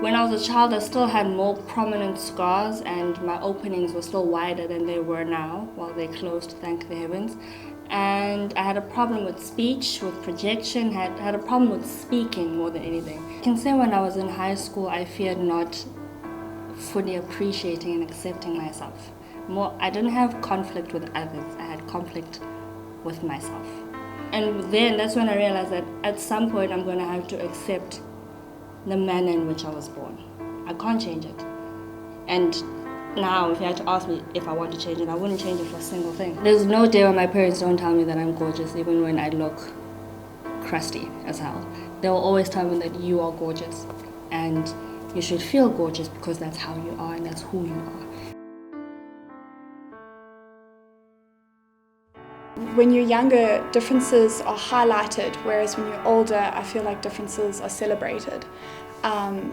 When I was a child, I still had more prominent scars and my openings were still wider than they were now, while they're closed, thank the heavens. And I had a problem with speech, with projection, had a problem with speaking more than anything. I can say when I was in high school, I feared not fully appreciating and accepting myself. I didn't have conflict with others, I had conflict with myself. And then that's when I realized that at some point I'm going to have to accept the manner in which I was born. I can't change it. And now, if you had to ask me if I want to change it, I wouldn't change it for a single thing. There's no day when my parents don't tell me that I'm gorgeous, even when I look crusty as hell. They'll always tell me that you are gorgeous, and you should feel gorgeous because that's how you are and that's who you are. When you're younger, differences are highlighted, whereas when you're older, I feel like differences are celebrated.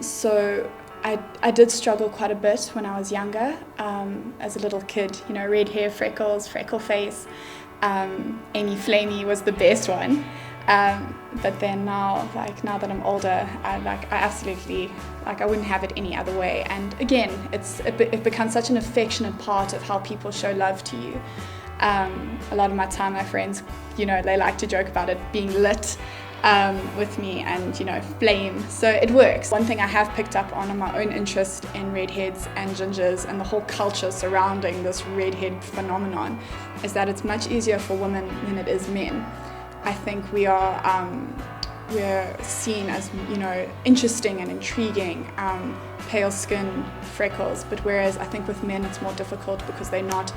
So I did struggle quite a bit when I was younger, as a little kid, you know, red hair, freckles, freckle face. Amy Flamey was the best one. But then now that I'm older, I absolutely, I wouldn't have it any other way. And again, it becomes such an affectionate part of how people show love to you. A lot of my time, my friends, you know, they like to joke about it being lit with me and, you know, flame. So it works. One thing I have picked up on my own interest in redheads and gingers and the whole culture surrounding this redhead phenomenon is that it's much easier for women than it is men. I think we're seen as, you know, interesting and intriguing, pale skin, freckles, but whereas I think with men it's more difficult because they're not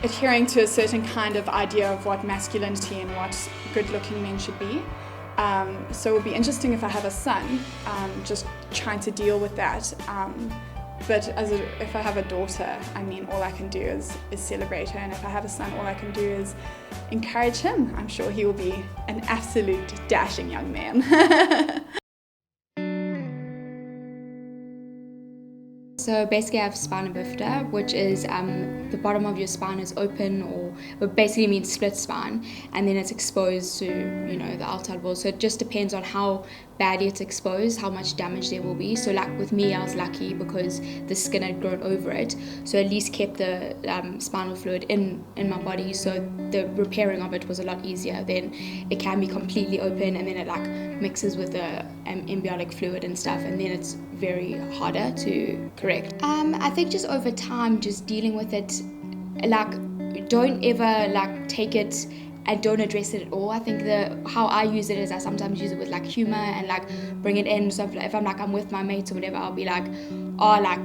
adhering to a certain kind of idea of what masculinity and what good-looking men should be. So it would be interesting if I have a son, just trying to deal with that. But if I have a daughter, I mean, all I can do is celebrate her, and if I have a son, all I can do is encourage him. I'm sure he will be an absolute dashing young man. So basically I have spina bifida, which is the bottom of your spine is open, or it basically means split spine, and then it's exposed to, you know, the outside wall. So it just depends on how badly it's exposed, how much damage there will be. So like with me, I was lucky because the skin had grown over it, so at least kept the spinal fluid in my body, so the repairing of it was a lot easier. Then it can be completely open and then it like mixes with the embryonic fluid and stuff, and then it's very harder to correct. I think just over time, just dealing with it, like don't ever like take it and don't address it at all. I think how I use it is I sometimes use it with like humor and like bring it in. So if I'm with my mates or whatever, I'll be like, oh, like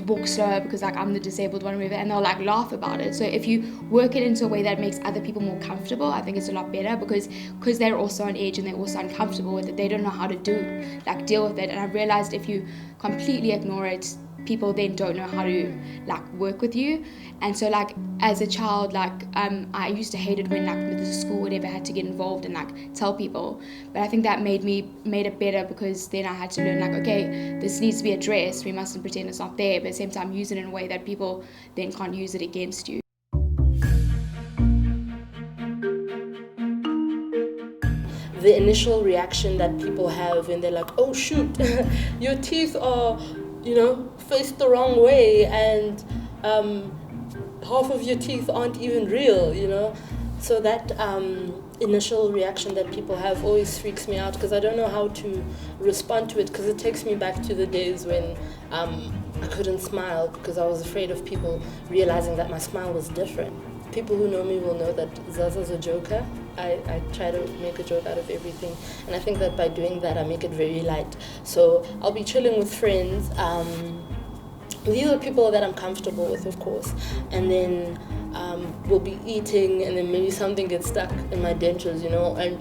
walk slower because like I'm the disabled one or whatever, and they'll like laugh about it. So if you work it into a way that makes other people more comfortable, I think it's a lot better, because they're also on edge and they're also uncomfortable with it. They don't know how to deal with it. And I've realized if you completely ignore it, people then don't know how to like work with you. And so like as a child, like I used to hate it when like with the school whatever had to get involved and like tell people, but I think that made it better, because then I had to learn like, okay, this needs to be addressed, we mustn't pretend it's not there, but at the same time use it in a way that people then can't use it against you. The initial reaction that people have when they're like, oh shoot, your teeth are, you know, faced the wrong way, and half of your teeth aren't even real, you know. So that initial reaction that people have always freaks me out, because I don't know how to respond to it, because it takes me back to the days when I couldn't smile because I was afraid of people realizing that my smile was different. People who know me will know that Zaza's a joker. I try to make a joke out of everything, and I think that by doing that I make it very light. So I'll be chilling with friends. These are people that I'm comfortable with, of course, and then we'll be eating, and then maybe something gets stuck in my dentures, you know, and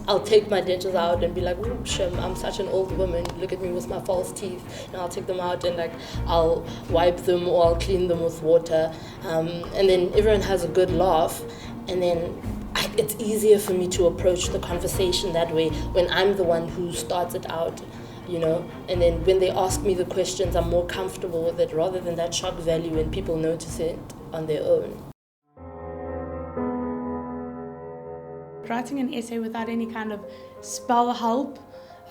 I'll take my dentures out and be like, oh, Shem, I'm such an old woman, look at me with my false teeth. And I'll take them out and like I'll wipe them or I'll clean them with water, and then everyone has a good laugh, and then it's easier for me to approach the conversation that way when I'm the one who starts it out, you know, and then when they ask me the questions, I'm more comfortable with it rather than that shock value when people notice it on their own. Writing an essay without any kind of spell help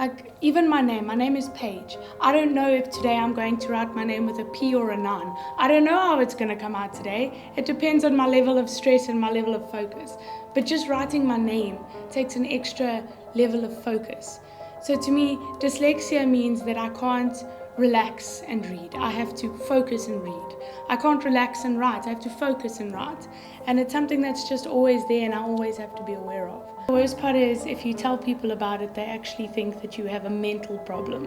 Like, even my name is Paige. I don't know if today I'm going to write my name with a P or a non. I don't know how it's going to come out today. It depends on my level of stress and my level of focus. But just writing my name takes an extra level of focus. So to me, dyslexia means that I can't relax and read. I have to focus and read. I can't relax and write. I have to focus and write. And it's something that's just always there and I always have to be aware of. The worst part is if you tell people about it, they actually think that you have a mental problem,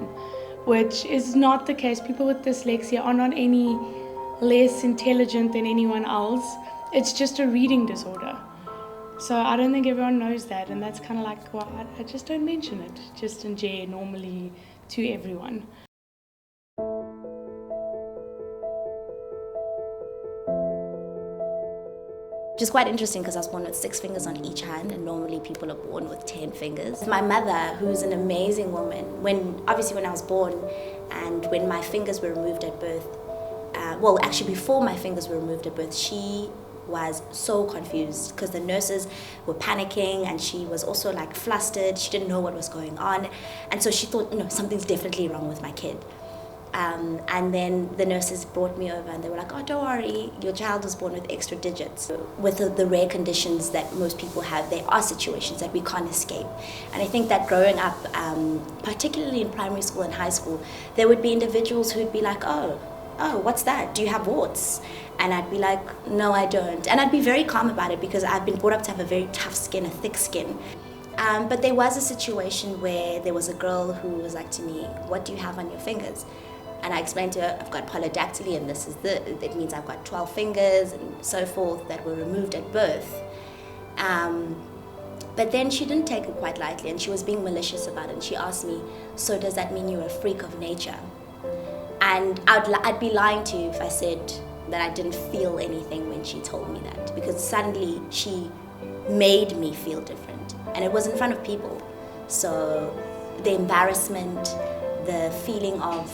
which is not the case. People with dyslexia are not any less intelligent than anyone else. It's just a reading disorder. So I don't think everyone knows that, and that's kind of like, well, I just don't mention it, just in J normally to everyone. Which is quite interesting because I was born with 6 fingers on each hand, and normally people are born with 10 fingers. My mother, who's an amazing woman, when I was born and when my fingers were removed at birth, well, actually before my fingers were removed at birth, she was so confused because the nurses were panicking and she was also like flustered. She didn't know what was going on, and so she thought, no, something's definitely wrong with my kid. And then the nurses brought me over and they were like, oh, don't worry, your child was born with extra digits. With the rare conditions that most people have, there are situations that we can't escape. And I think that growing up, particularly in primary school and high school, there would be individuals who'd be like, oh, what's that? Do you have warts? And I'd be like, no, I don't. And I'd be very calm about it because I've been brought up to have a very tough skin, a thick skin. But there was a situation where there was a girl who was like to me, what do you have on your fingers? And I explained to her, I've got polydactly, and it means I've got 12 fingers and so forth that were removed at birth. But then she didn't take it quite lightly, and she was being malicious about it. And she asked me, so does that mean you're a freak of nature? And I'd be lying to you if I said that I didn't feel anything when she told me that, because suddenly she made me feel different, and it was in front of people. So the embarrassment, the feeling of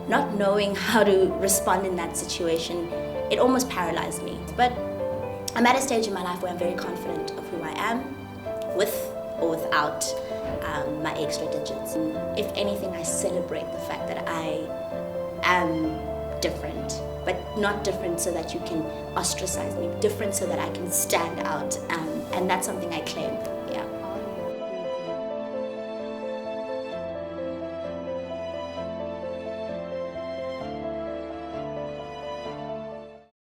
not knowing how to respond in that situation, it almost paralyzed me. But I'm at a stage in my life where I'm very confident of who I am, with or without my extra digits. If anything, I celebrate the fact that I am different, but not different so that you can ostracize me, different so that I can stand out, and that's something I claim.